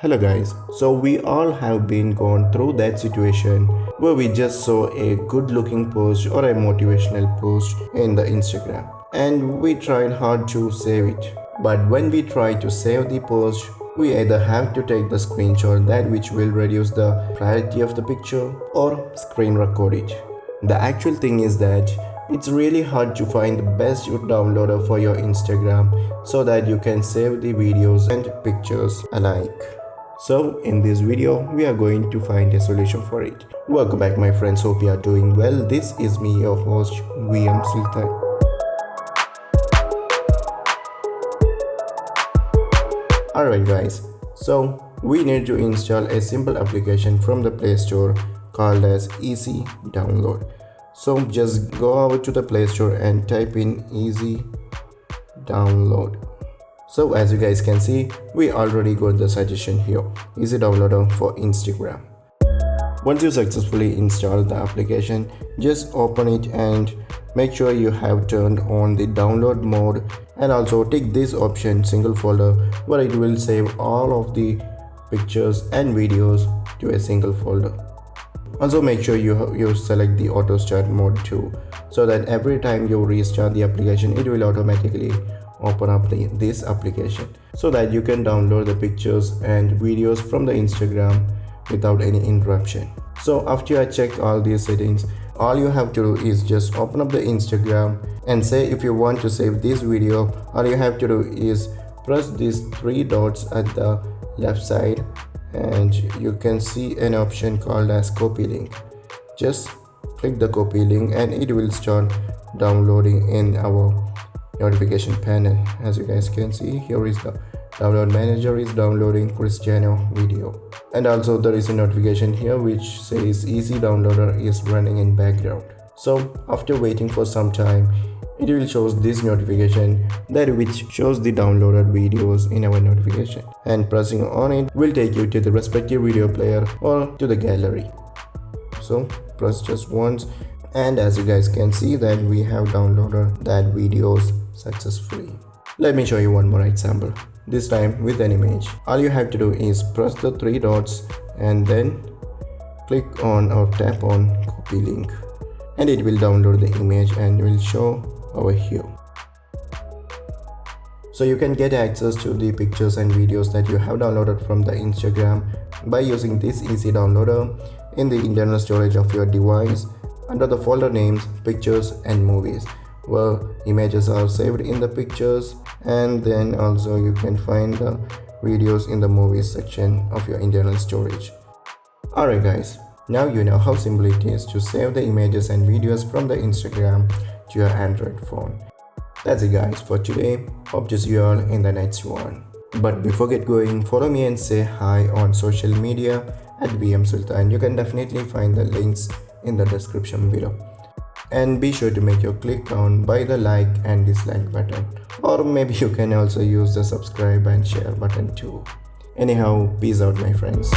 Hello guys, so we all have been gone through that situation where we just saw a good looking post or a motivational post in the Instagram and we tried hard to save it. But when we try to save the post, we either have to take the screenshot that which will reduce the clarity of the picture or screen record it. The actual thing is that it's really hard to find the best downloader for your Instagram so that you can save the videos and pictures alike. So in this video we are going to find a solution for it. Welcome back my friends, hope you are doing well. This is me, your host vmsulthan. Alright guys, so we need to install a simple application from the Play Store called as Easy Download. So just go over to the Play Store and type in Easy Download. So as you guys can see, we already got the suggestion here, Easy Downloader for Instagram. Once you successfully install the application, just open it and make sure you have turned on the download mode, and also tick this option single folder, where it will save all of the pictures and videos to a single folder. Also make sure you select the auto start mode too, so that every time you restart the application it will automatically open up this application, so that you can download the pictures and videos from the Instagram without any interruption. So after I check all these settings, all you have to do is just open up the Instagram and say if you want to save this video. All you have to do is press these three dots at the left side and you can see an option called as copy link. Just click the copy link and it will start downloading in our notification panel. As you guys can see, here is the download manager is downloading Cristiano video, and also there is a notification here which says Easy Downloader is running in background. So after waiting for some time, it will show this notification that which shows the downloaded videos in our notification, and pressing on it will take you to the respective video player or to the gallery. So press just once, and as you guys can see that we have downloaded that videos successfully. Let me show you one more example, this time with an image. All you have to do is press the three dots and then click on or tap on copy link, and it will download the image and will show over here. So you can get access to the pictures and videos that you have downloaded from the Instagram by using this Easy Downloader in the internal storage of your device under the folder names Pictures and Movies, where images are saved in the pictures, and then also you can find the videos in the movies section of your internal storage. Alright guys, now you know how simple it is to save the images and videos from the Instagram to your Android phone. That's it guys for today. Hope to see you all in the next one. But before get going, follow me and say hi on social media at vmsulthan. You can definitely find the links in the description below. And be sure to make your click count by the like and dislike button, or maybe you can also use the subscribe and share button too. Anyhow, peace out my friends.